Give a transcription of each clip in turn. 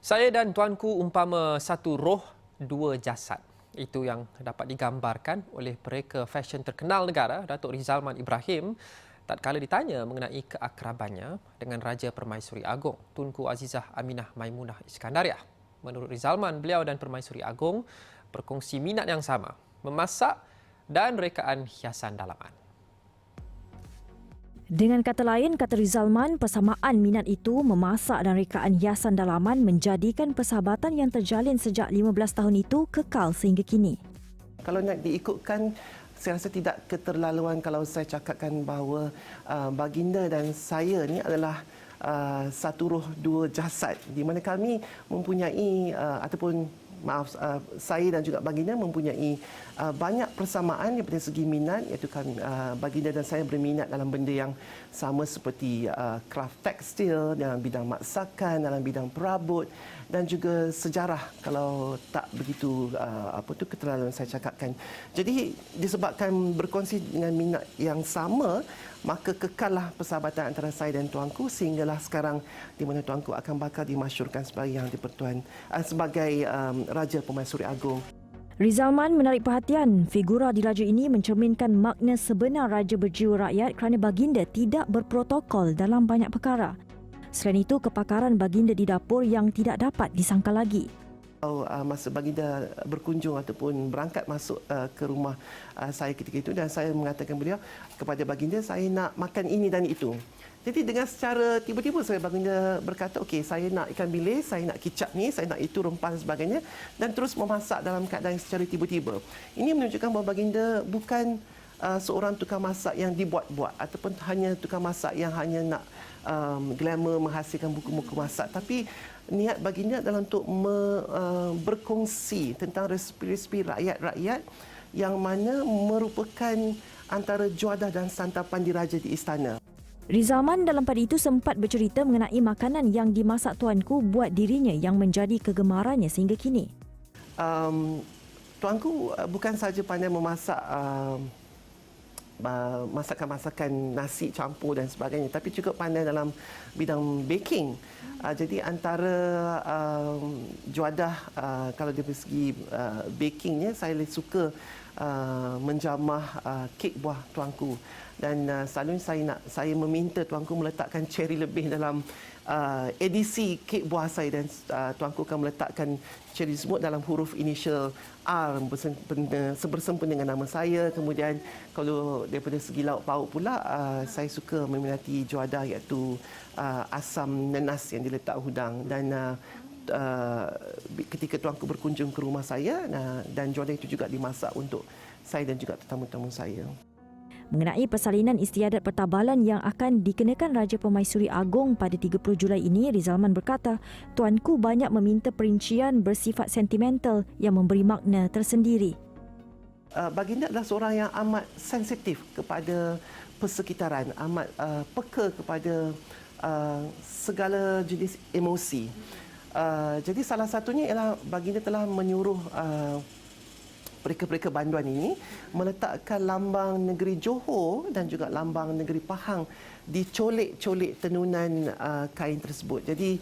Saya dan tuanku umpama satu roh, dua jasad. Itu yang dapat digambarkan oleh mereka fashion terkenal negara, Datuk Rizalman Ibrahim, tatkala ditanya mengenai keakrabannya dengan Raja Permaisuri Agong, Tunku Azizah Aminah Maimunah Iskandariah. Menurut Rizalman, beliau dan Permaisuri Agong berkongsi minat yang sama, memasak dan rekaan hiasan dalaman. Dengan kata lain, kata Rizalman, persamaan minat itu memasak dan rekaan hiasan dalaman menjadikan persahabatan yang terjalin sejak 15 tahun itu kekal sehingga kini. Kalau nak diikutkan, saya rasa tidak keterlaluan kalau saya cakapkan bahawa baginda dan saya ni adalah satu roh dua jasad, di mana kami mempunyai saya dan juga baginda mempunyai banyak persamaan daripada segi minat, iaitu baginda dan saya berminat dalam benda yang sama seperti craft tekstil, dalam bidang masakan, dalam bidang perabot dan juga sejarah kalau tak begitu keterlaluan saya cakapkan. Jadi disebabkan berkongsi dengan minat yang sama, maka kekallah persahabatan antara saya dan tuanku sehinggalah sekarang di mana tuanku akan bakal dimasyhurkan sebagai Yang di-Pertuan sebagai Raja Permaisuri Agong. Rizalman menarik perhatian, figura diraja ini mencerminkan makna sebenar raja berjiwa rakyat kerana baginda tidak berprotokol dalam banyak perkara. Selain itu, kepakaran baginda di dapur yang tidak dapat disangka lagi. Masa baginda berkunjung ataupun berangkat masuk ke rumah saya ketika itu, dan saya mengatakan beliau kepada baginda, saya nak makan ini dan itu. Jadi dengan secara tiba-tiba baginda berkata, okey, saya nak ikan bilis, saya nak kicap ni, saya nak itu rempah dan sebagainya, dan terus memasak dalam keadaan secara tiba-tiba. Ini menunjukkan bahawa baginda bukan seorang tukang masak yang dibuat-buat ataupun hanya tukang masak yang hanya nak glamour menghasilkan buku-buku masak, tapi niat baginda adalah untuk berkongsi tentang resipi-resipi rakyat-rakyat yang mana merupakan antara juadah dan santapan diraja di istana. Rizalman dalam pada itu sempat bercerita mengenai makanan yang dimasak tuanku buat dirinya yang menjadi kegemarannya sehingga kini. Tuanku bukan sahaja pandai memasak masakan-masakan nasi campur dan sebagainya, tapi juga pandai dalam bidang baking. Jadi antara juadah kalau dari segi bakingnya, saya lebih suka menjamah kek buah tuanku, dan selalu saya meminta tuanku meletakkan cherry lebih dalam edisi kek buah saya, dan tuanku akan meletakkan cherry tersebut dalam huruf initial R bersempena dengan nama saya. Kemudian kalau daripada segi lauk pauk pula, saya suka meminati juadah iaitu asam nenas yang diletak udang, dan ketika tuanku berkunjung ke rumah saya, dan juadah itu juga dimasak untuk saya dan juga tetamu-tetamu saya. Mengenai persalinan istiadat pertabalan yang akan dikenakan Raja Permaisuri Agong pada 30 Julai ini, Rizalman berkata, tuanku banyak meminta perincian bersifat sentimental yang memberi makna tersendiri. Baginda adalah seorang yang amat sensitif kepada persekitaran, amat peka kepada segala jenis emosi. Jadi salah satunya ialah baginda telah menyuruh mereka-mereka banduan ini meletakkan lambang negeri Johor dan juga lambang negeri Pahang di colik-colik tenunan kain tersebut. Jadi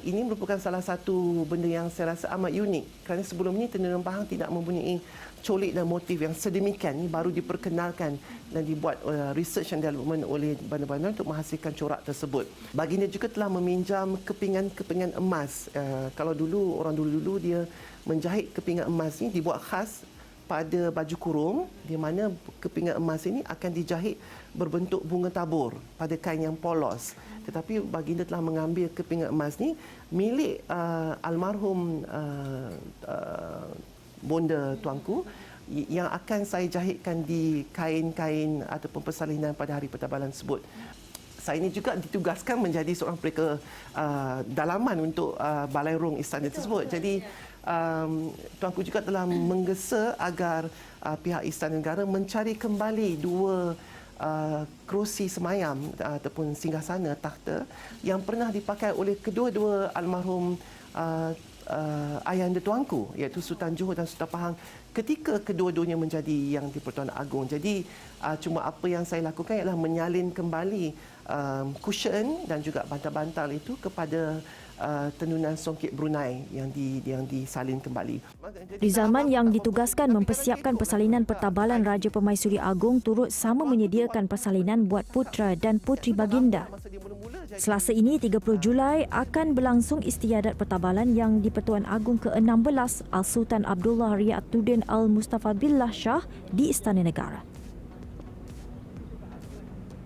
ini merupakan salah satu benda yang saya rasa amat unik, kerana sebelum ini tenunan Pahang tidak mempunyai colik dan motif yang sedemikian. Ini baru diperkenalkan dan dibuat research and development oleh banduan-banduan untuk menghasilkan corak tersebut. Baginda juga telah meminjam kepingan-kepingan emas. Kalau dulu, orang dulu-dulu dia menjahit kepingan emas ini dibuat khas pada baju kurung, di mana kepingan emas ini akan dijahit berbentuk bunga tabur pada kain yang polos. Tetapi baginda telah mengambil kepingan emas ini milik almarhum bonda tuanku, yang akan saya jahitkan di kain-kain ataupun persalinan pada hari pertabalan tersebut. Saya ini juga ditugaskan menjadi seorang pereka dalaman untuk balai rung istana tersebut. Jadi tuanku juga telah menggesa agar pihak Istana Negara mencari kembali dua kerusi semayam ataupun singgasana takhta yang pernah dipakai oleh kedua-dua almarhum ayahanda tuanku, iaitu Sultan Johor dan Sultan Pahang, ketika kedua-duanya menjadi Yang di-Pertuan Agong. Jadi cuma apa yang saya lakukan ialah menyalin kembali cushion dan juga bantal-bantal itu kepada tenunan songket Brunei yang disalin kembali. Rizalman yang ditugaskan mempersiapkan persalinan Pertabalan Raja Permaisuri Agong turut sama menyediakan persalinan buat putera dan puteri baginda. Selasa ini 30 Julai akan berlangsung istiadat pertabalan yang di-Pertuan Agong ke-16 Al-Sultan Abdullah Riyadudin Al-Mustafa Billah Shah di Istana Negara.